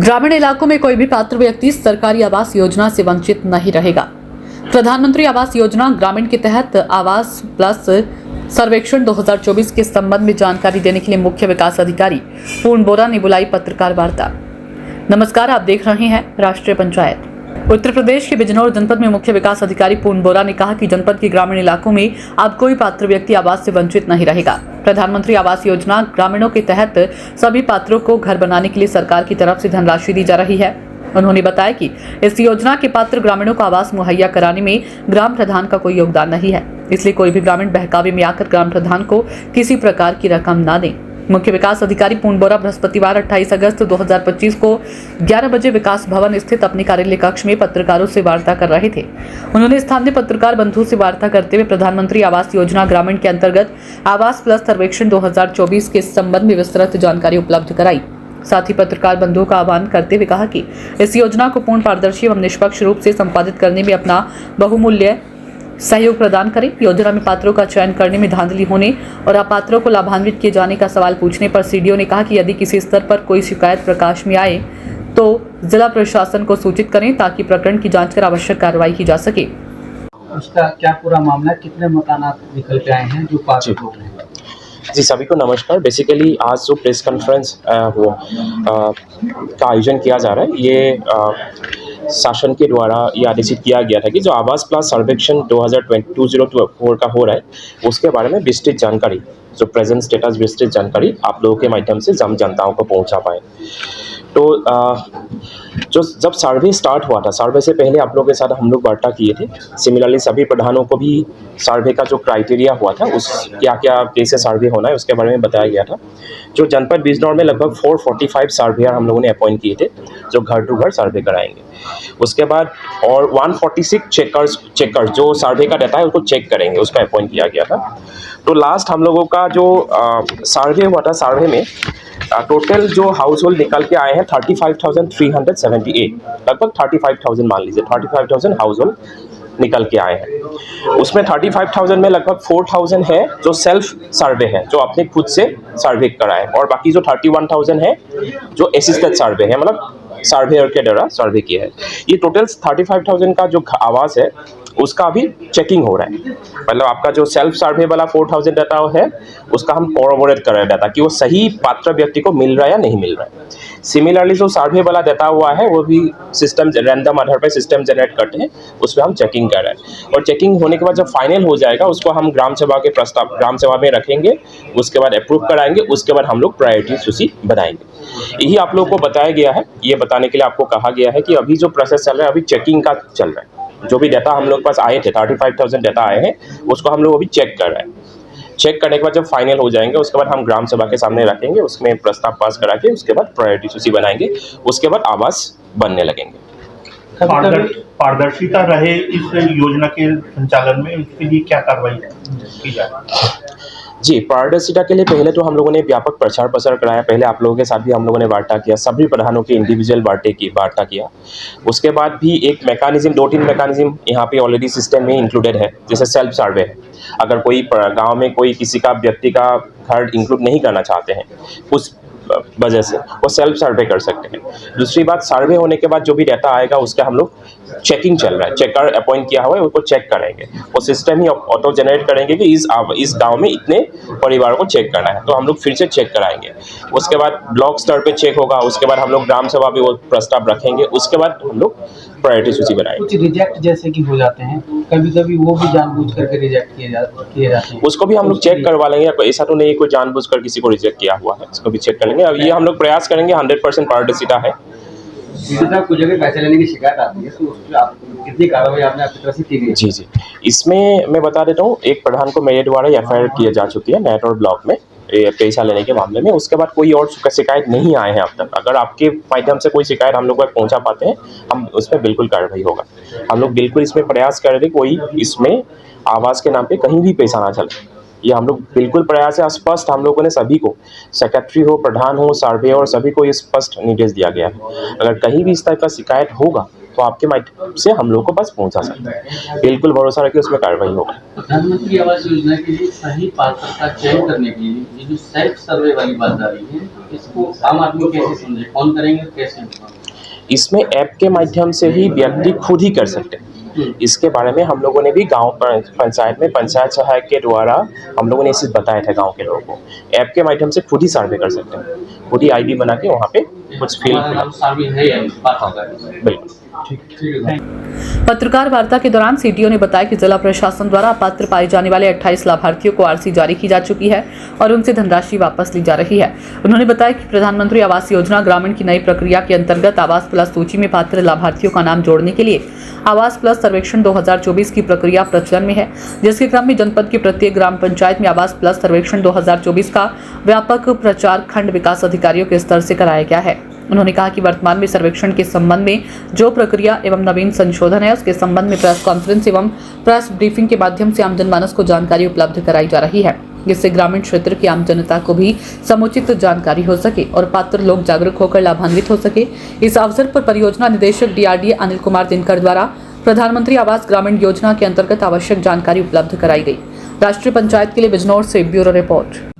ग्रामीण इलाकों में कोई भी पात्र व्यक्ति सरकारी आवास योजना से वंचित नहीं रहेगा। प्रधानमंत्री आवास योजना ग्रामीण के तहत आवास प्लस सर्वेक्षण 2024 के संबंध में जानकारी देने के लिए मुख्य विकास अधिकारी पूर्ण बोरा ने बुलाई पत्रकार वार्ता। नमस्कार, आप देख रहे हैं राष्ट्रीय पंचायत। उत्तर प्रदेश के बिजनौर जनपद में मुख्य विकास अधिकारी पूर्ण बोरा ने कहा कि जनपद के ग्रामीण इलाकों में अब कोई पात्र व्यक्ति आवास से वंचित नहीं रहेगा। प्रधानमंत्री आवास योजना ग्रामीणों के तहत सभी पात्रों को घर बनाने के लिए सरकार की तरफ से धनराशि दी जा रही है। उन्होंने बताया कि इस योजना के पात्र ग्रामीणों को आवास मुहैया कराने में ग्राम प्रधान का कोई योगदान नहीं है, इसलिए कोई भी ग्रामीण बहकावे में आकर ग्राम प्रधान को किसी प्रकार की रकम न दें। मुख्य विकास अधिकारी पूर्ण बोरा बृहस्पतिवार 28 अगस्त 2025 को 11 बजे विकास भवन स्थित अपने कार्यालय कक्ष में पत्रकारों से वार्ता कर रहे थे। उन्होंने स्थानीय पत्रकार बंधु से वार्ता करते हुए प्रधानमंत्री आवास योजना ग्रामीण के अंतर्गत आवास प्लस सर्वेक्षण 2024 के संबंध में विस्तृत जानकारी उपलब्ध कराई। साथ ही पत्रकार बंधुओं का आह्वान करते हुए कहा कि इस योजना को पूर्ण पारदर्शी एवं निष्पक्ष रूप से संपादित करने में अपना बहुमूल्य सहयोग प्रदान करें। योजना में पात्रों का चयन करने में धांधली होने और अपात्रों को लाभान्वित किए जाने का सवाल पूछने पर सीडीओ ने कहा कि यदि किसी स्तर पर कोई शिकायत प्रकाश में आए तो जिला प्रशासन को सूचित करें ताकि प्रकरण की जांच कर आवश्यक कार्रवाई की जा सके। उसका क्या पूरा मामला, कितने मकानात निकल के आए हैं जो पास हो रहे हैं? जी, सभी को नमस्कार। बेसिकली आज जो प्रेस कॉन्फ्रेंस का आयोजन किया जा रहा है, ये शासन के द्वारा ये आदेशित किया गया था कि जो आवास प्लस सर्वेक्षण 2024 का हो रहा है उसके बारे में विस्तृत जानकारी, जो प्रेजेंट स्टेटस विस्तृत जानकारी आप लोगों के माध्यम से हम जनताओं को पहुंचा पाए। तो जो जब सर्वे स्टार्ट हुआ था, सर्वे से पहले आप लोगों के साथ हम लोग वार्ता किए थे। सिमिलरली सभी प्रधानों को भी सर्वे का जो क्राइटेरिया हुआ था, उस क्या क्या कैसे सर्वे होना है उसके बारे में बताया गया था। जो जनपद बिजनौर में लगभग 445 सर्वेयर हम लोगों ने अपॉइंट किए थे जो घर टू घर सर्वे कराएंगे। उसके बाद और 146 चेकर्स जो सर्वे का डाटा है उसको चेक करेंगे, उसका अपॉइंट किया गया था। तो लास्ट हम लोगों का जो सर्वे हुआ था, सर्वे में टोटल जो हाउस होल्ड निकल के आए हैं 35,378, लगभग 35,000 मान लीजिए 35,000 हाउस होल्ड निकल के आए हैं। उसमें 35,000 में लगभग 4,000 है जो सेल्फ सर्वे है, जो आपने खुद से सर्वे कराए, और बाकी जो 31,000 है जो असिस्टेड सर्वे है, मतलब सर्वेयर के द्वारा सर्वे किया है। ये टोटल 35,000 का जो आवास है उसका अभी चेकिंग हो रहा है। मतलब आपका जो सेल्फ सर्वे वाला 4,000 डाटा है उसका हम कोरोबोरेट कर रहे हैं डाटा कि वो सही पात्र व्यक्ति को मिल रहा है या नहीं मिल रहा है। सिमिलरली जो सर्वे वाला डाटा हुआ है वो भी सिस्टम रैंडम आधार पर सिस्टम जनरेट करते हैं, उस पर हम चेकिंग कर रहे हैं। और चेकिंग होने के बाद जब फाइनल हो जाएगा उसको हम ग्राम सभा के प्रस्ताव ग्राम सभा में रखेंगे, उसके बाद अप्रूव कराएंगे, उसके बाद हम लोग प्रायोरिटी सूची बनाएंगे। यही आप लोगों को बताया गया है। ये बताने के लिए आपको कहा गया है कि अभी जो प्रोसेस चल रहा है अभी चेकिंग का चल रहा है। जो भी डाटा हम लोग के पास आए थे 35,000 डाटा आए हैं उसको हम लोग अभी चेक कर रहे हैं। चेक करने के बाद जब फाइनल हो जाएंगे उसके बाद हम ग्राम सभा के सामने रखेंगे, उसमें प्रस्ताव पास करा के उसके बाद प्रायोरिटी सूची बनाएंगे, उसके बाद आवास बनने लगेंगे। पारदर्शिता रहे इस योजना के संचालन में, इसके लिए क्या कार्रवाई की जाए? जी, पारदर्शिता के लिए पहले तो हम लोगों ने व्यापक प्रचार प्रसार कराया। पहले आप लोगों के साथ भी हम लोगों ने वार्ता किया, सभी प्रधानों की इंडिविजुअल वार्ता किया। उसके बाद भी एक मैकेनिज्म, 2-3 मैकेनिज्म यहाँ पे ऑलरेडी सिस्टम में इंक्लूडेड है। जैसे सेल्फ सर्वे है, अगर कोई गांव में कोई किसी का व्यक्ति का घर इंक्लूड नहीं करना चाहते हैं उस वजह से वो सेल्फ सर्वे कर सकते हैं। दूसरी बात, सर्वे होने के बाद जो भी डाटा आएगा उसका हम लोग चेकिंग चल रहा है, चेकर अपॉइंट किया हुआ है, उसको चेक करेंगे। वो सिस्टम ही ऑटो जनरेट करेंगे कि इस गांव में इतने परिवारों को चेक करना है, तो हम लोग फिर से चेक कराएंगे। उसके बाद ब्लॉक स्तर पे चेक होगा, उसके बाद हम लोग ग्राम सभा भी वो प्रस्ताव रखेंगे, उसके बाद हम लोग प्रायोरिटी सूची बनाएंगे। कुछ रिजेक्ट जैसे कि हो जाते हैं कभी-कभी, वो भी जानबूझ करके रिजेक्ट किए जाते हैं, उसको भी हम लोग चेक करवा लेंगे। ऐसा तो नहीं कोई जानबूझकर किसी को रिजेक्ट किया हुआ है, इसको भी चेक कर लेंगे। अब ये हम लोग प्रयास करेंगे, 100% पारदर्शिता है। कुछ जगह पैसे लेने की शिकायत आती है तो उस पर आप कितनी कार्रवाई आपने आपकी तरफ से की गई? जी, इसमें मैं बता देता हूँ, एक प्रधान को मेरे द्वारा एफआईआर किया जा चुकी है नेट और ब्लॉक में पैसा लेने के मामले में। उसके बाद कोई और शिकायत नहीं आए हैं अब तक। अगर आपके माध्यम से कोई शिकायत हम लोग तक पहुंचा पाते हैं, हम उसमें बिल्कुल कार्रवाई होगा। हम लोग बिल्कुल इसमें प्रयास कर रहे थे कोई इसमें आवास के नाम पे कहीं भी पैसा ना चले। ये हम लोग बिल्कुल प्रयास है। स्पष्ट हम लोगों ने सभी को, सेक्रेटरी हो, प्रधान हो, सर्वे और सभी को ये स्पष्ट निर्देश दिया गया है। अगर कहीं भी इस तरह का शिकायत होगा तो आपके माध्यम से हम लोग को बस पहुंचा सकते हैं। बिल्कुल भरोसा रखिए, उसमें कार्रवाई होगा। प्रधानमंत्री आवास योजना के लिए सही पात्र का चयन करने के लिए ये जो सेल्फ सर्वे वाली बात आ रही है, इसको आम आदमी कैसे समझे, कौन करेंगे, कैसे? इसमें ऐप के माध्यम से ही व्यक्ति खुद ही कर सकते हैं। इसके बारे में हम लोगों ने भी गांव पंचायत में पंचायत सहायक के द्वारा हम लोगों ने इस चीज़ बताया था गांव के लोगों को। ऐप के माध्यम से खुद ही सर्वे कर सकते हैं, खुद ही आईडी बना के वहाँ पे कुछ फिल बिल्कुल। पत्रकार वार्ता के दौरान सीडीओ ने बताया कि जिला प्रशासन द्वारा अपात्र पाए जाने वाले 28 लाभार्थियों को आरसी जारी की जा चुकी है और उनसे धनराशि वापस ली जा रही है। उन्होंने बताया कि प्रधानमंत्री आवास योजना ग्रामीण की नई प्रक्रिया के अंतर्गत आवास प्लस सूची में पात्र लाभार्थियों का नाम जोड़ने के लिए आवास प्लस सर्वेक्षण 2024 की प्रक्रिया प्रचलन में है, जिसके क्रम में जनपद की प्रत्येक ग्राम पंचायत में आवास प्लस सर्वेक्षण 2024 का व्यापक प्रचार खंड विकास अधिकारियों के स्तर से कराया गया है। उन्होंने कहा कि वर्तमान में सर्वेक्षण के संबंध में जो प्रक्रिया एवं नवीन संशोधन है उसके संबंध में प्रेस कॉन्फ्रेंस एवं प्रेस ब्रीफिंग के माध्यम से आम जनमानस को जानकारी उपलब्ध कराई जा रही है, जिससे ग्रामीण क्षेत्र की आम जनता को भी समुचित जानकारी हो सके और पात्र लोग जागरूक होकर लाभान्वित हो सके। इस अवसर पर परियोजना निदेशक DRDA अनिल कुमार दिनकर द्वारा प्रधानमंत्री आवास ग्रामीण योजना के अंतर्गत आवश्यक जानकारी उपलब्ध कराई गई। राष्ट्रीय पंचायत के लिए बिजनौर से ब्यूरो रिपोर्ट।